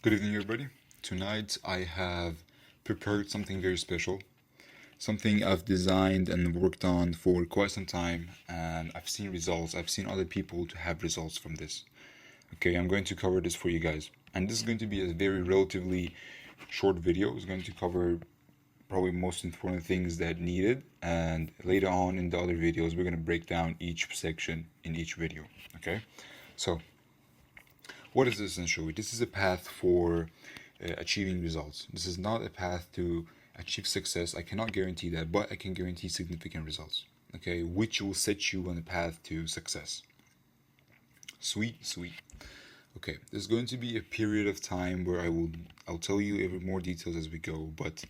Good evening, everybody. Tonight I have prepared something very special, something I've designed and worked on for quite some time, and I've seen results. I've seen other people to have results from this. Okay, I'm going to cover this for you guys, and this is going to be a very relatively short video. It's going to cover probably most important things that needed, and later on in the other videos, we're going to break down each section in each video. Okay, so what is this essentially? This is a path for achieving results. This is not a path to achieve success. I cannot guarantee that, but I can guarantee significant results. Okay, which will set you on a path to success. Sweet, sweet. Okay, there's going to be a period of time where I'll tell you every more details as we go, but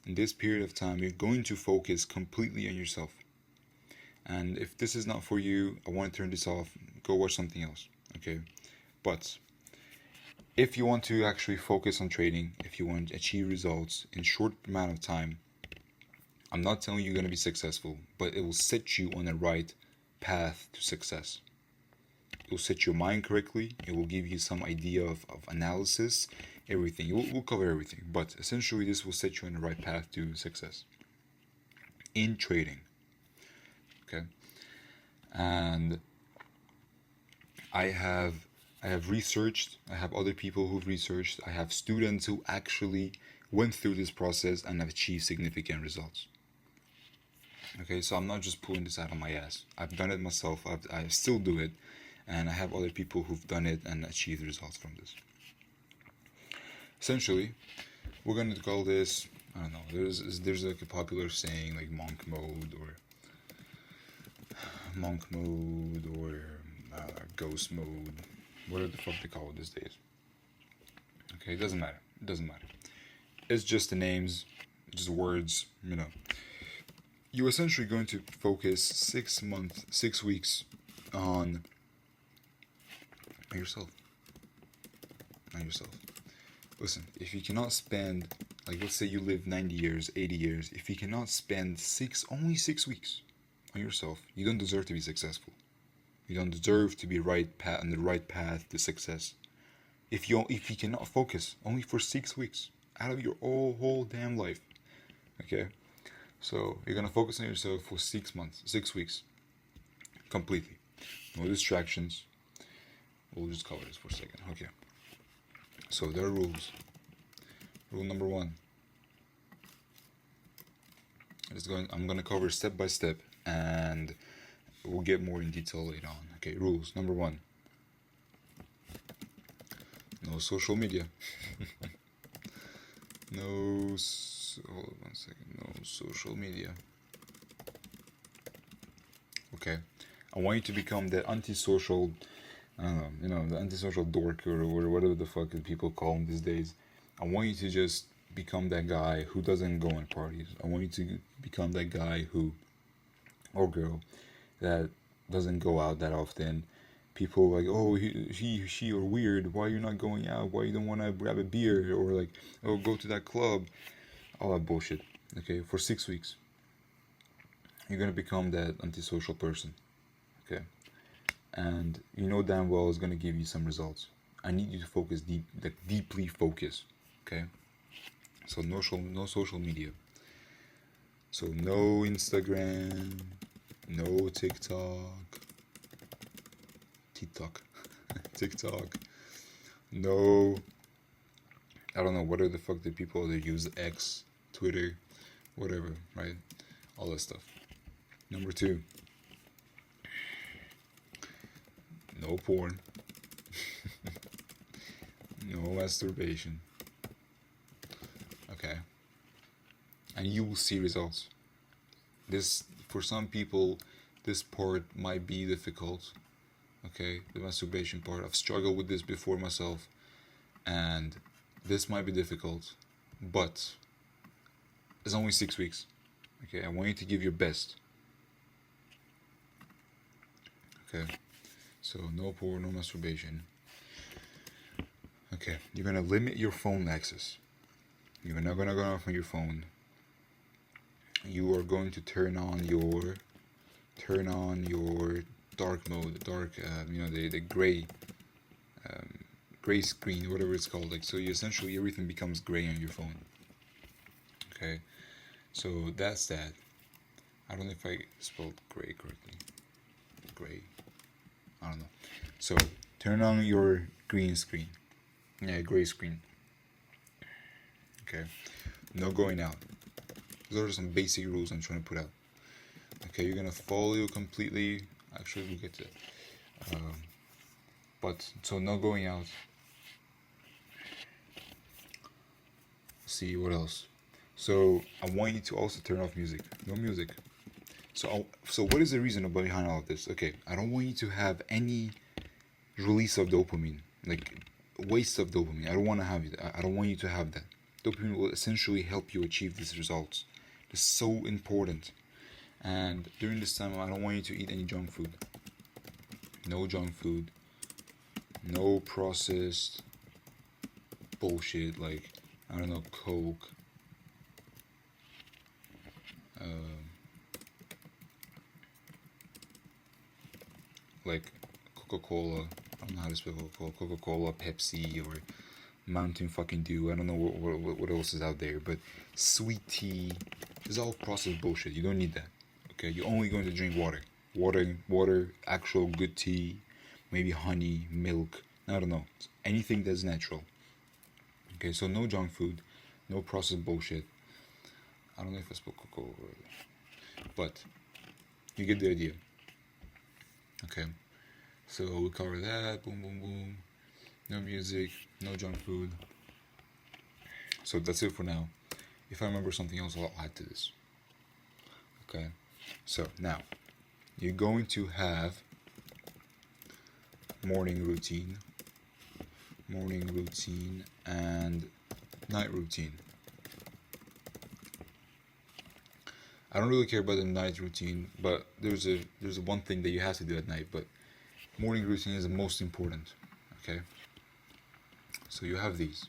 in this period of time, you're going to focus completely on yourself. And if this is not for you, I want to turn this off. Go watch something else. Okay, but if you want to actually focus on trading, if you want to achieve results in short amount of time, I'm not telling you you're going to be successful, but it will set you on the right path to success. It will set your mind correctly. It will give you some idea of analysis, everything. We'll cover everything, but essentially this will set you on the right path to success in trading. Okay, and I have researched, I have other people who've researched, I have students who actually went through this process and have achieved significant results. Okay, so I'm not just pulling this out of my ass. I've done it myself, I still do it, and I have other people who've done it and achieved results from this. Essentially, we're going to call this, I don't know, there's like a popular saying like monk mode or ghost mode, whatever the fuck they call it these days. Okay, it doesn't matter. It doesn't matter. It's just the names, just words, You're essentially going to focus 6 weeks on yourself. On yourself. Listen, if you cannot spend, like let's say you live 90 years, 80 years, if you cannot spend only 6 weeks on yourself, you don't deserve to be successful. You don't deserve to be on the right path to success. If you cannot focus only for 6 weeks out of your whole damn life, okay? So you're gonna focus on yourself for 6 weeks, completely, no distractions. We'll just cover this for a second, okay? So there are rules. Rule number 1. I'm gonna cover step by step, and we'll get more in detail later on. Okay, rules. Number 1. No social media. Hold on 1 second. No social media. Okay. I want you to become the antisocial, I don't know, the antisocial dork or whatever the fuck people call them these days. I want you to just become that guy who doesn't go on parties. I want you to become that guy or girl that doesn't go out that often. People like, oh, she are weird. Why you not going out? Why you don't want to grab a beer or like, oh, go to that club? All that bullshit. Okay, for 6 weeks, you're gonna become that antisocial person. Okay, and you know damn well it's gonna give you some results. I need you to focus deeply focus. Okay, so no social media. So no Instagram, no TikTok, TikTok. No, I don't know what are the fuck the people that use X, Twitter, whatever, right? All that stuff. Number 2, no porn, no masturbation. Okay, and you will see results. This, for some people, this part might be difficult. Okay, the masturbation part. I've struggled with this before myself, and this might be difficult, but it's only 6 weeks. Okay, I want you to give your best. Okay, so no porn, no masturbation. Okay, you're gonna limit your phone access. You're not gonna go off on your phone. You are going to turn on your dark mode, the gray gray screen, whatever it's called. Like, so you essentially everything becomes gray on your phone. Okay, so that's that. I don't know if I spelled gray correctly. Gray. I don't know. So turn on your green screen. Yeah, gray screen. Okay. No going out. Those are some basic rules I'm trying to put out. Okay, you're gonna follow completely. Actually, we'll get to it. But so no going out. See what else. So I want you to also turn off music. No music. So what is the reason behind all of this? Okay, I don't want you to have any release of dopamine, like waste of dopamine. I don't want to have it. I don't want you to have that. Dopamine will essentially help you achieve these results. It's so important. And during this time, I don't want you to eat any junk food. No junk food. No processed bullshit like, I don't know, Coke. Like Coca-Cola. I don't know how to spell Coca-Cola. Coca-Cola, Pepsi, or Mountain fucking Dew. I don't know what else is out there. But sweet tea. This is all processed bullshit. You don't need that. Okay, you're only going to drink water. Water, actual good tea, maybe honey, milk. I don't know. Anything that's natural. Okay, so no junk food, no processed bullshit. I don't know if I spoke Coca-Cola, but you get the idea. Okay, so we cover that. Boom, boom, boom. No music, no junk food. So that's it for now. If I remember something else, I'll add to this. Okay, so now you're going to have morning routine, and night routine. I don't really care about the night routine, but there's one thing that you have to do at night. But morning routine is the most important. Okay. So you have these.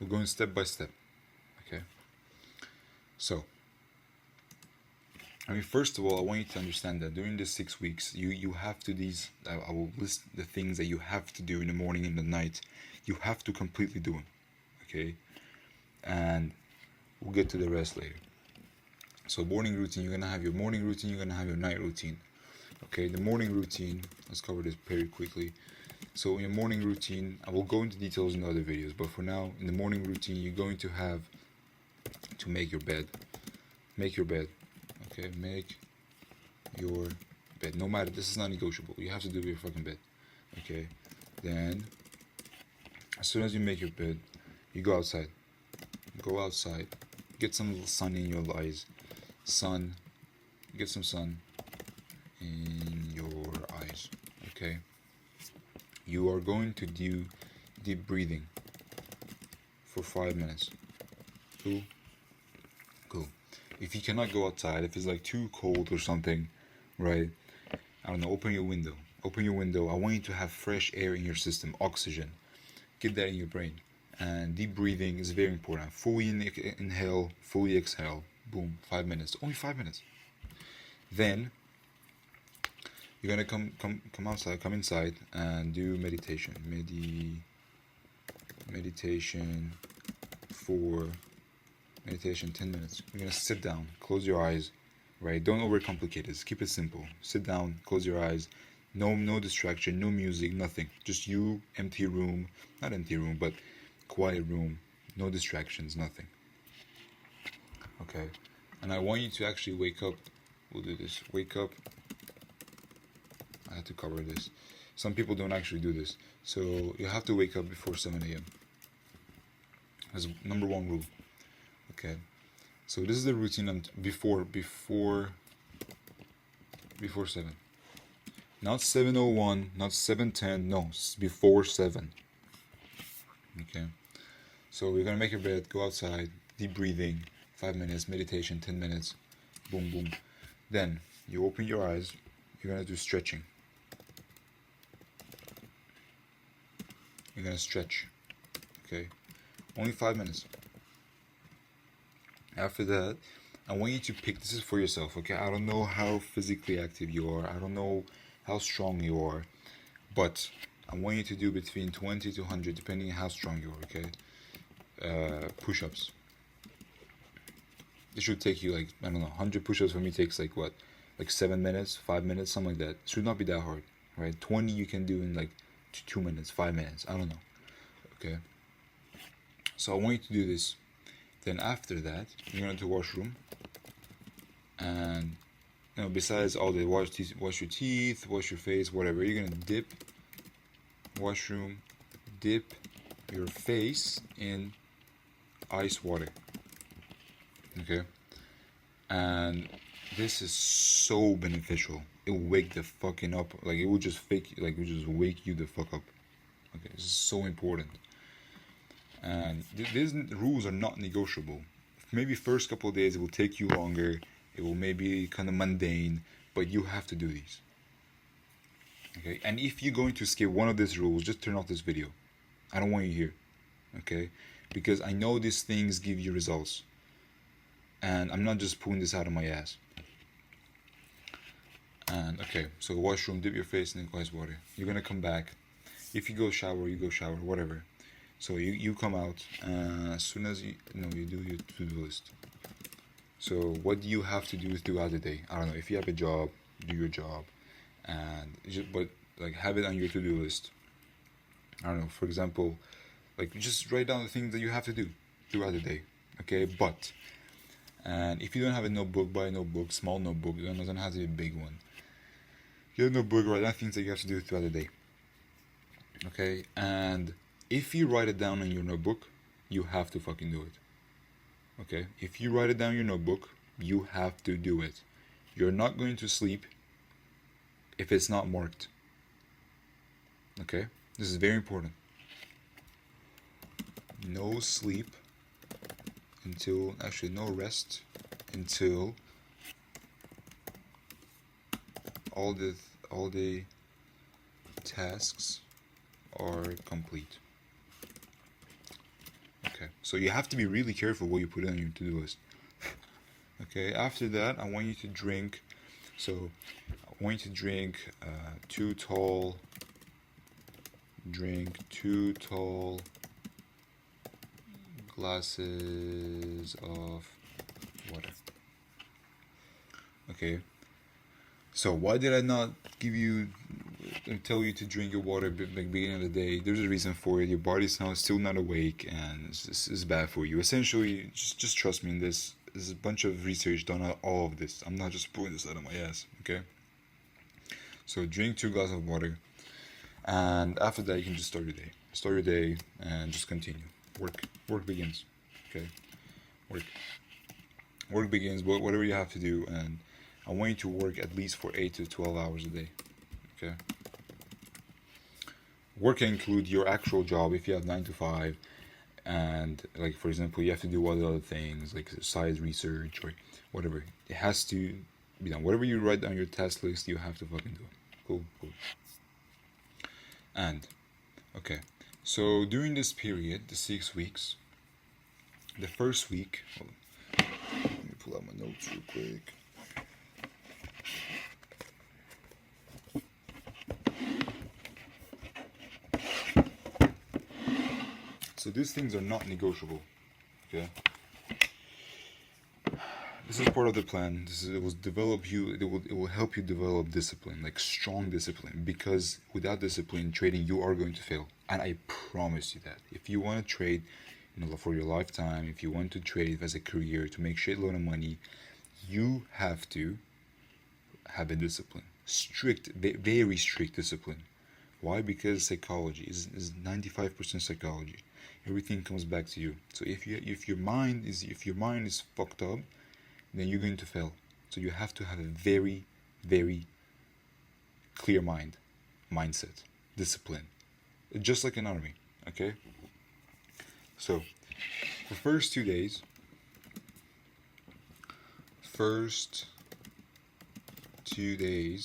We're going step by step. Okay. So, I mean, first of all, I want you to understand that during the 6 weeks, you have to I will list the things that you have to do in the morning and the night. You have to completely do them. Okay. And we'll get to the rest later. So morning routine, you're gonna have your morning routine, you're gonna have your night routine. Okay, the morning routine, let's cover this very quickly. So in your morning routine, I will go into details in other videos, but for now, in the morning routine, you're going to have to make your bed. Make your bed. Okay, make your bed. No matter, this is not negotiable. You have to do your fucking bed. Okay, then as soon as you make your bed, you go outside. Go outside. Get some little sun in your eyes. Get some sun in your eyes. Okay. You are going to do deep breathing for 5 minutes. Cool. If you cannot go outside, if it's like too cold or something, right? I don't know, open your window. I want you to have fresh air in your system, oxygen. Get that in your brain. And deep breathing is very important. Fully inhale, fully exhale. Boom, 5 minutes. Only 5 minutes. Then you're gonna come outside, come inside, and do meditation. Meditation 10 minutes. You're gonna sit down, close your eyes, right? Don't overcomplicate it. Just keep it simple. Sit down, close your eyes. No distraction, no music, nothing. Just you, empty room. Not empty room, but quiet room. No distractions, nothing. Okay. And I want you to actually wake up. We'll do this. Wake up. I have to cover this. Some people don't actually do this. So you have to wake up before 7 a.m. That's number one rule. Okay. So this is the routine before 7. Not 7:01, not 7:10, no, before 7. Okay. So we're gonna make your bed, go outside, deep breathing, 5 minutes, meditation, 10 minutes, boom, boom. Then you open your eyes, you're gonna do stretching. You're gonna stretch. Okay. Only 5 minutes. After that, I want you to pick, this is for yourself, okay? I don't know how physically active you are. I don't know how strong you are. But I want you to do between 20 to 100, depending on how strong you are, okay? Push-ups. It should take you like, I don't know, 100 push-ups for me takes like what? Like 7 minutes, 5 minutes, something like that. It should not be that hard, right? 20 you can do in like 2 minutes, 5 minutes, I don't know, okay? So I want you to do this. Then after that, you're going to the washroom. And, besides all the wash your teeth, wash your face, whatever, you're going to dip, washroom, dip your face in ice water. Okay? And this is so beneficial. It will wake the fucking up. Like, it will just wake you the fuck up. Okay, this is so important. And these rules are not negotiable. Maybe first couple of days it will take you longer. It will maybe kind of mundane, but you have to do these. Okay, and if you're going to skip one of these rules, just turn off this video. I don't want you here. Okay, because I know these things give you results. And I'm not just pulling this out of my ass. And okay, so washroom, dip your face in ice water. You're gonna come back. If you go shower, whatever. So you come out as soon as you do your to-do list. So what do you have to do throughout the day? I don't know. If you have a job, do your job, but like have it on your to-do list. I don't know. For example, like just write down the things that you have to do throughout the day. Okay, and if you don't have a notebook, buy a notebook, small notebook. It doesn't have to be a big one. Get a notebook, write down things that you have to do throughout the day. Okay, and if you write it down in your notebook, you have to fucking do it. Okay, if you write it down in your notebook, you have to do it. You're not going to sleep if it's not marked. Okay, this is very important. No sleep no rest until all the tasks are complete. Okay, so you have to be really careful what you put on your to-do list. Okay, after that, I want you to drink. So I want you to drink two tall glasses of water. Okay, so why did I not tell you to drink your water at the beginning of the day? There's a reason for it. Your body's now still not awake, and it's bad for you. Essentially, just trust me in this. There's a bunch of research done on all of this. I'm not just pulling this out of my ass, okay? So drink 2 glasses of water, and after that you can just start your day. Start your day and just continue. Work begins, okay? Work begins, whatever you have to do, and I want you to work at least for 8 to 12 hours a day, okay? Work can include your actual job if you have 9 to 5, and like for example you have to do all the other things like side research or whatever. It has to be done. Whatever you write on your task list, you have to fucking do it. Cool. And okay, so during this period, the 6 weeks, the first week, let me pull out my notes real quick. So these things are not negotiable, okay? This is part of the plan. It will help you develop discipline, like strong discipline, because without discipline, trading, you are going to fail. And I promise you that. If you want to trade, for your lifetime, if you want to trade as a career to make shitload of money, you have to have a discipline. Very strict discipline. Why? Because psychology is 95% psychology. Everything comes back to you. So if your mind is fucked up, then you're going to fail. So you have to have a very, very clear mindset, discipline, just like an army. Okay. So the first 2 days, first 2 days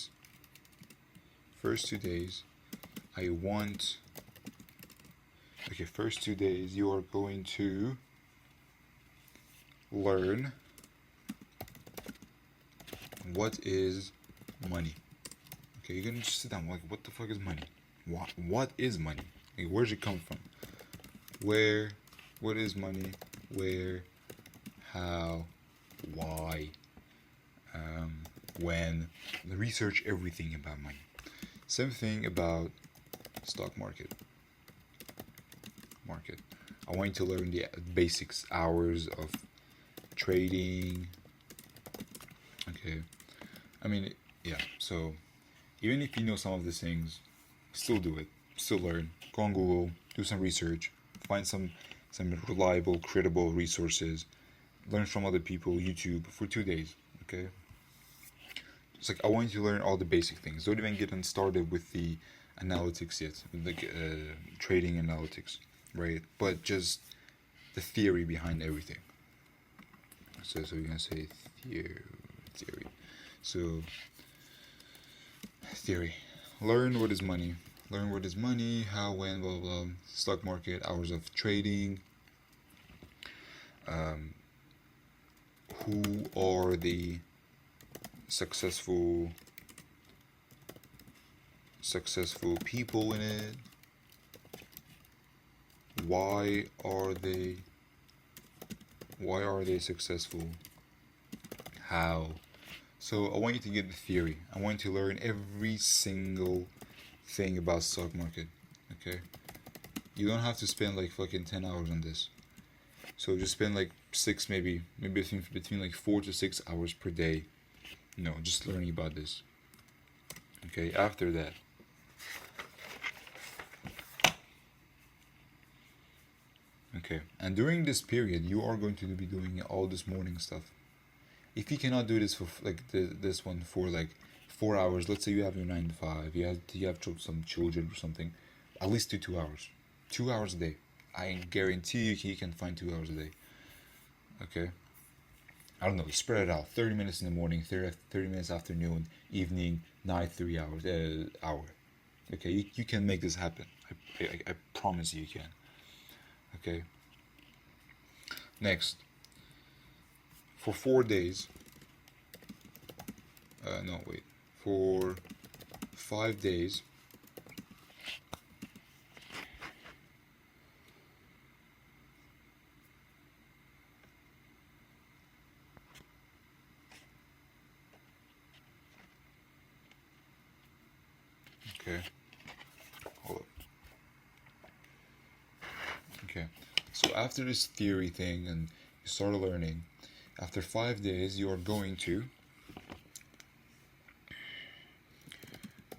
you are going to learn what is money. Okay, you're gonna just sit down like, what the fuck is money? What is money? Like, where's it come from? Where? What is money? Where? How? Why? When? Research everything about money. Same thing about stock market. I want you to learn the basics, hours of trading. Okay. I mean, yeah. So even if you know some of these things, still do it. Still learn. Go on Google, do some research, find some reliable, credible resources. Learn from other people, YouTube for 2 days. Okay. It's like I want you to learn all the basic things. Don't even get started with the analytics yet, like trading analytics, right? But just the theory behind everything. So you're gonna say theory. So theory. Learn what is money. Learn what is money, how, when, blah, blah, blah. Stock market, hours of trading. Who are the successful people in it? Why are they successful? How? So I want you to get the theory. I want you to learn every single thing about stock market. Okay? You don't have to spend like fucking 10 hours on this. So just spend like 6, maybe between like 4 to 6 hours per day. No, just learning about this. Okay, after that. Okay, and during this period, you are going to be doing all this morning stuff. If you cannot do this for like this one for like 4 hours, let's say you have your 9 to 5, you have some children or something, at least do 2 hours, 2 hours a day. I guarantee you can find 2 hours a day. Okay. I don't know, spread it out. 30 minutes in the morning, 30 minutes afternoon, evening, night, 3 hours, hour. Okay, you can make this happen. I promise you can. Okay. Next, for 4 days, no, wait, for 5 days, okay, hold up. Okay, so after this theory thing and you start learning, after 5 days you are going to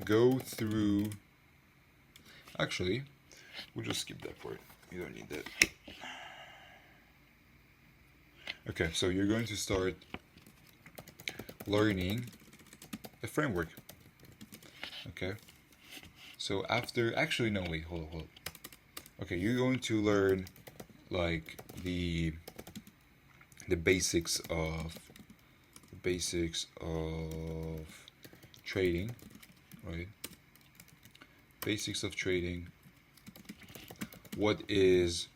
go through, actually, we'll just skip that part, you don't need that. Okay, so you're going to start learning the framework. Okay, so after, actually no, wait, hold on. Okay, you're going to learn like the basics of trading, right? Basics of trading. What is,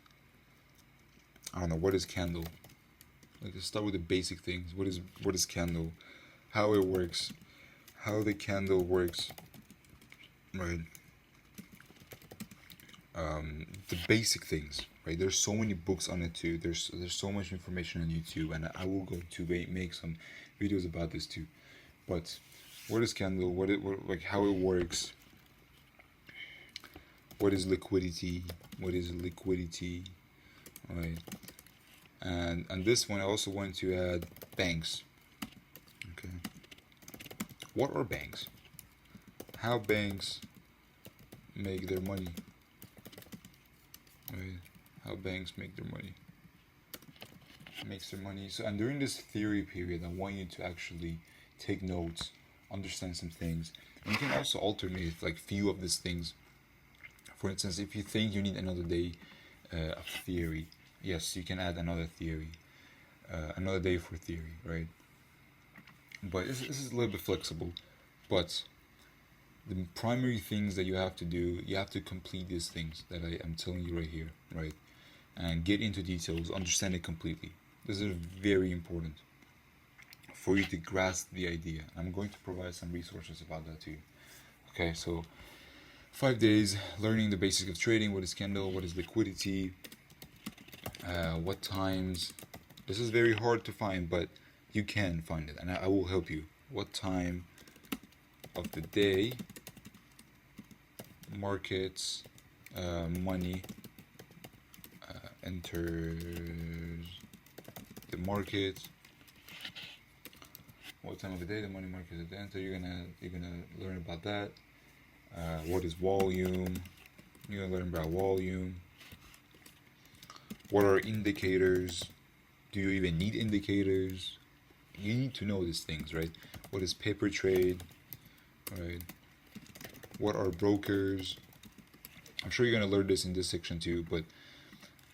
I don't know, what is candle? Like, let's start with the basic things. What is candle? How it works? How the candle works? Right. The basic things, right? There's so many books on it too. There's so much information on YouTube, and I will go to make some videos about this too. But what is candle? What like how it works? What is liquidity? What is liquidity? Right. And this one I also want to add banks. Okay. What are banks? How banks make their money? Right. How banks make their money. Makes their money. So, and during this theory period, I want you to actually take notes, understand some things, and you can also alternate like few of these things. For instance, if you think you need another day of theory, yes, you can add another theory, another day for theory, right? But this is a little bit flexible, but the primary things that you have to do, you have to complete these things that I am telling you right here, right? And get into details, understand it completely. This is very important for you to grasp the idea. I'm going to provide some resources about that too. Okay, so 5 days learning the basics of trading. What is candle? What is liquidity? What times? This is very hard to find, but you can find it, and I will help you. What time of the day? Markets, money enters the market. What time of the day the money market is enter? You're gonna learn about that. What is volume? You're gonna learn about volume. What are indicators? Do you even need indicators? You need to know these things, right? What is paper trade? Right. What are brokers? I'm sure you're gonna learn this in this section too, but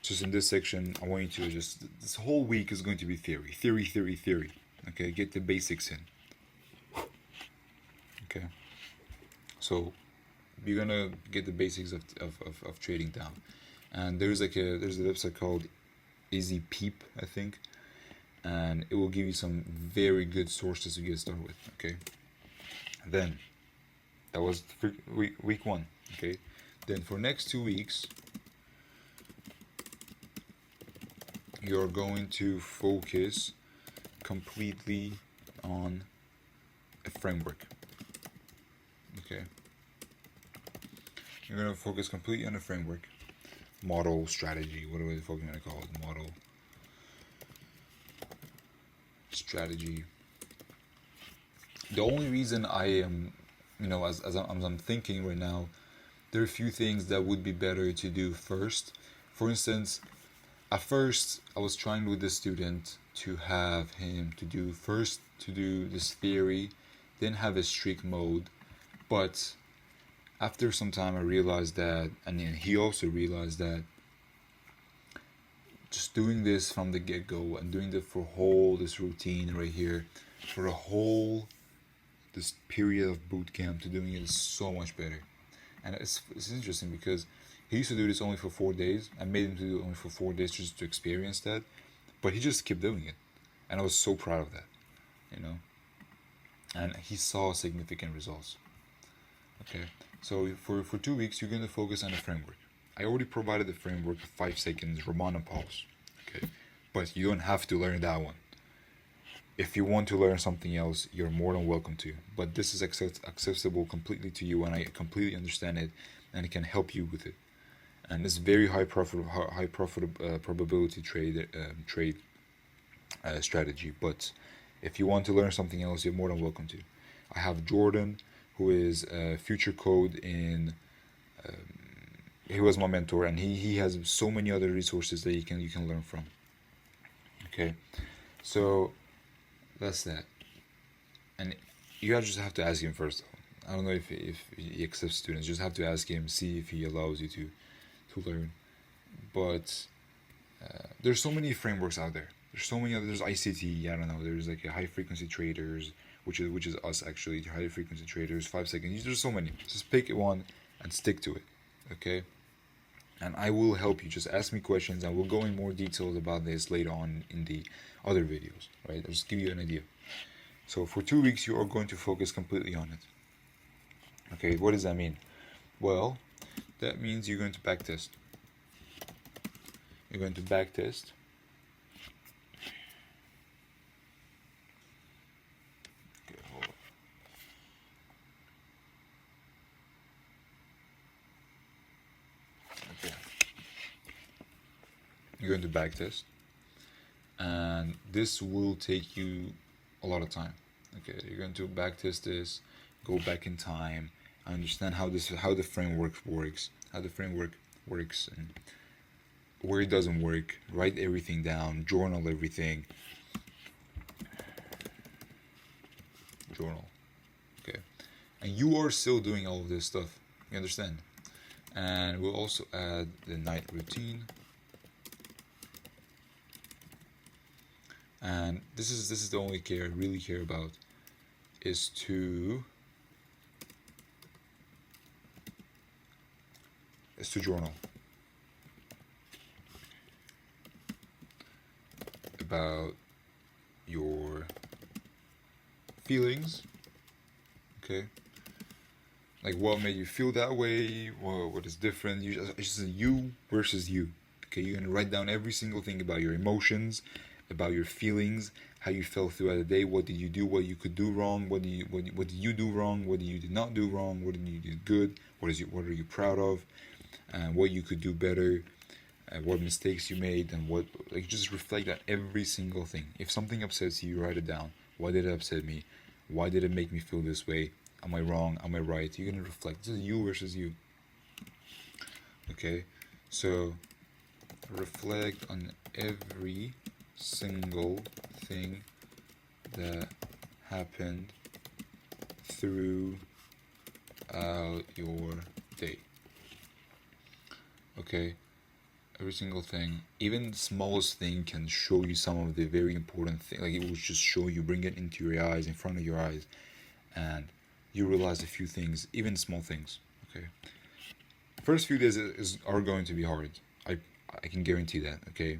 just in this section, I want you to just, this whole week is going to be theory. Okay, get the basics in. Okay, so you're gonna get the basics of trading down. And there's a website called Easy Peep, I think, and it will give you some very good sources to get started with. Okay, then that was week 1. Okay, then for next 2 weeks, you're going to focus completely on a framework. Okay, you're gonna focus completely on a framework, model, strategy, whatever the fuck you're gonna call it, model, strategy. The only reason I am, as I'm thinking right now, there are a few things that would be better to do first. For instance, at first I was trying with this student to have him to do this theory, then have a strict mode, but after some time I realized that, and then he also realized that, just doing this from the get-go and doing this routine right here for a whole this period of boot camp to doing it is so much better. And it's interesting because he used to do this only for 4 days. I made him to do it only for 4 days just to experience that, but he just kept doing it, and I was so proud of that, and he saw significant results. Okay, so for 2 weeks you're going to focus on the framework. I already provided the framework of 5 seconds Romano pulse. Okay, but you don't have to learn that one. If you want to learn something else, you're more than welcome to. But this is accessible completely to you, and I completely understand it, and it can help you with it. And it's very high probability trade strategy. But if you want to learn something else, you're more than welcome to. I have Jordan, who is Future Code in. He was my mentor, and he has so many other resources that you can learn from. Okay, so that's that. And you just have to ask him first. I don't know if he accepts students. You just have to ask him, see if he allows you to learn. But there's so many frameworks out there. There's so many other. There's ICT. I don't know. There's like a high frequency traders, which is us actually. High frequency traders. 5 seconds. There's so many. Just pick one and stick to it. Okay. And I will help you. Just ask me questions, and we'll go in more details about this later on in the other videos. Right. I'll just give you an idea. So for 2 weeks, you are going to focus completely on it. Okay. What does that mean? Well, that means you're going to backtest. You're going to backtest. Okay, hold on. Okay. You're going to backtest, and this will take you a lot of time. Okay, you're going to backtest this, go back in time, understand how the framework works, and where it doesn't work, write everything down, journal everything. Journal. Okay. And you are still doing all of this stuff. You understand? And we'll also add the night routine. And this is the only care I really care about, is to journal about your feelings, okay, Like what made you feel that way? What is different? It's just you versus you. Okay, you're gonna write down every single thing about your emotions, about your feelings, how you felt throughout the day. What did you do? What you could do wrong? What did you do wrong? What did you did not do wrong? What did you do good? What are you proud of? And what you could do better? What mistakes you made? And what, like, just reflect on every single thing. If something upsets you, write it down. Why did it upset me? Why did it make me feel this way? Am I wrong? Am I right? You're gonna reflect. This is you versus you. Okay, so reflect on every single thing that happened throughout your day. Okay, every single thing, even the smallest thing, can show you some of the very important things. Like, it will just show you, bring it into your eyes, in front of your eyes, and you realize a few things, even small things. Okay, first few days are going to be hard. I can guarantee that. Okay,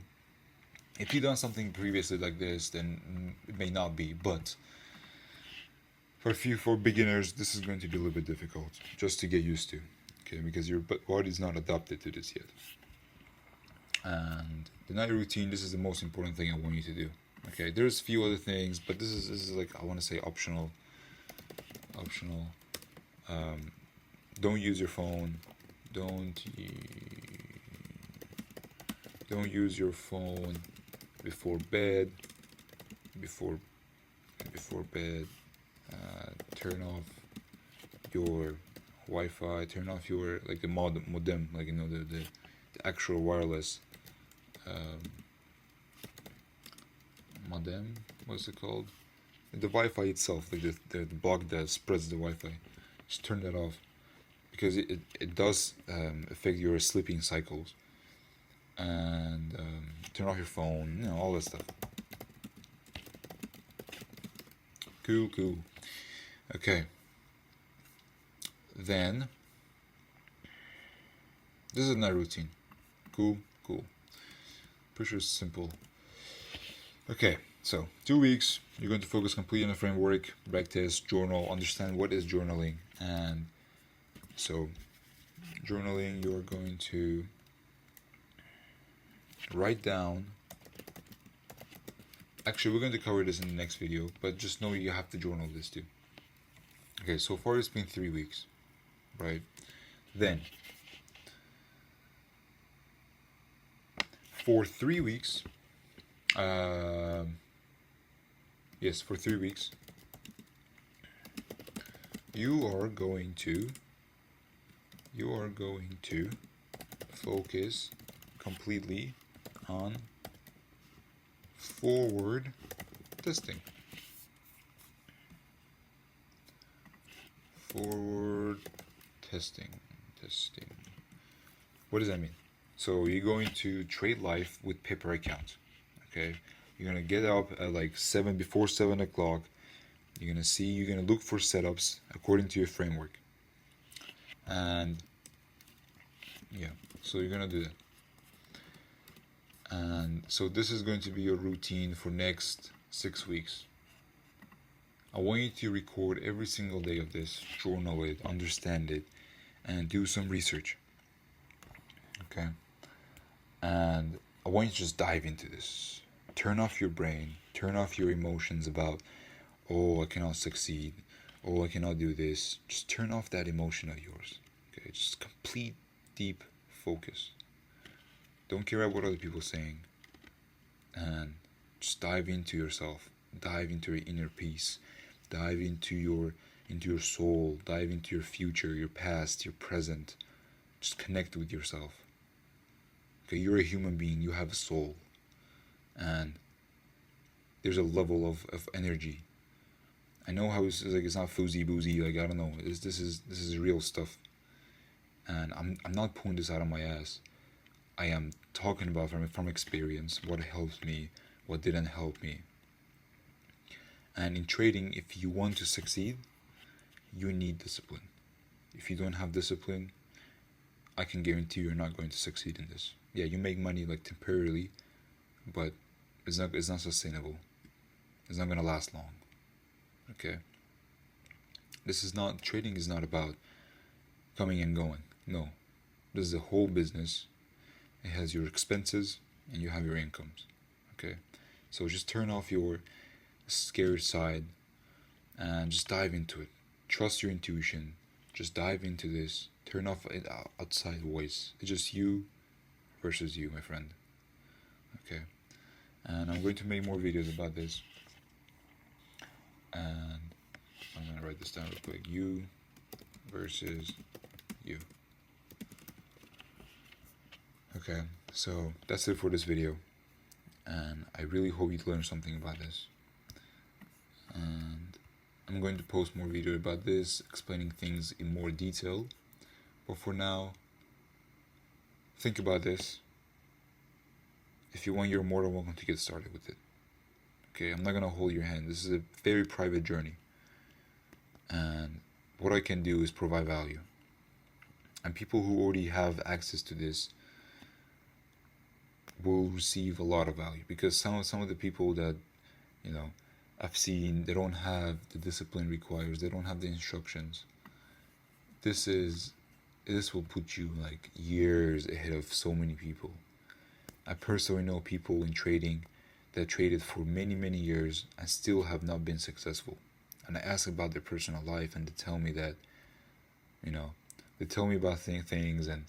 if you've done something previously like this, then it may not be. But for beginners, this is going to be a little bit difficult just to get used to. Okay, because your body is not adapted to this yet. And the night routine, this is the most important thing I want you to do. Okay, there's a few other things, but this is like, I want to say, optional. Don't use your phone. Don't use your phone before bed. Before bed, turn off your Wi-Fi. Turn off your, like, the modem, like, you know, the actual wireless modem. What's it called? The Wi-Fi itself, like the block that spreads the Wi-Fi. Just turn that off, because it does affect your sleeping cycles. And turn off your phone, you know, all that stuff. Cool. Okay. Then this is my routine. Cool. Pretty sure it's simple. Okay, so 2 weeks, you're going to focus completely on the framework, practice, journal, understand what is journaling. And so journaling, you're going to write down. Actually, we're going to cover this in the next video, but just know you have to journal this too. Okay, so far it's been 3 weeks, right? Then, for 3 weeks, yes, for 3 weeks, you are going to focus completely on forward testing. Forward testing. What does that mean? So you're going to trade life with paper accounts. Okay, you're gonna get up at like before 7 o'clock. You're gonna look for setups according to your framework. And yeah, so you're gonna do that. And so this is going to be your routine for next 6 weeks. I want you to record every single day of this, journal it, understand it, and do some research. Okay? And I want you to just dive into this. Turn off your brain, turn off your emotions about, oh, I cannot succeed, oh, I cannot do this. Just turn off that emotion of yours. Okay? Just complete deep focus. Don't care about what other people are saying. And just dive into yourself. Dive into your inner peace. Dive into your soul. Dive into your future, your past, your present. Just connect with yourself. Okay, you're a human being. You have a soul. And there's a level of energy. I know how it's like, it's not foozy boozy, like, I don't know. This is real stuff. And I'm not pulling this out of my ass. I am talking about from experience, what helped me, what didn't help me. And in trading, if you want to succeed, you need discipline. If you don't have discipline, I can guarantee you're not going to succeed in this. Yeah, you make money like temporarily, but it's not sustainable. It's not gonna last long. Okay. Trading is not about coming and going. No, this is a whole business. It has your expenses and you have your incomes. Okay, so just turn off your scared side and just dive into it. Trust your intuition. Just dive into this. Turn off an outside voice. It's just you versus you, my friend. Okay, and I'm going to make more videos about this. And I'm gonna write this down real quick. You versus you. Okay, so that's it for this video, and I really hope you learned something about this. And I'm going to post more videos about this, explaining things in more detail. But for now, think about this. If you want, you're more than welcome to get started with it. Okay, I'm not gonna hold your hand. This is a very private journey, and what I can do is provide value. And people who already have access to this will receive a lot of value, because some of the people that I've seen, they don't have the discipline requires. They don't have the instructions. This will put you like years ahead of so many people. I personally know people in trading that traded for many years and still have not been successful. And I ask about their personal life, and they tell me that, they tell me about things, and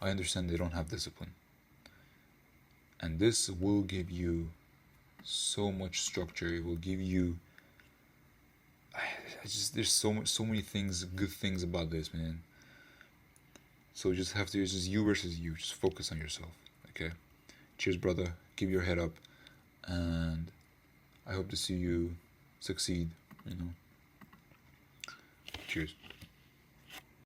I understand they don't have discipline. And this will give you so much structure. It will give you, there's so many things, good things about this, man. So it's just you versus you. Just focus on yourself, okay? Cheers, brother. Keep your head up, and I hope to see you succeed. Cheers.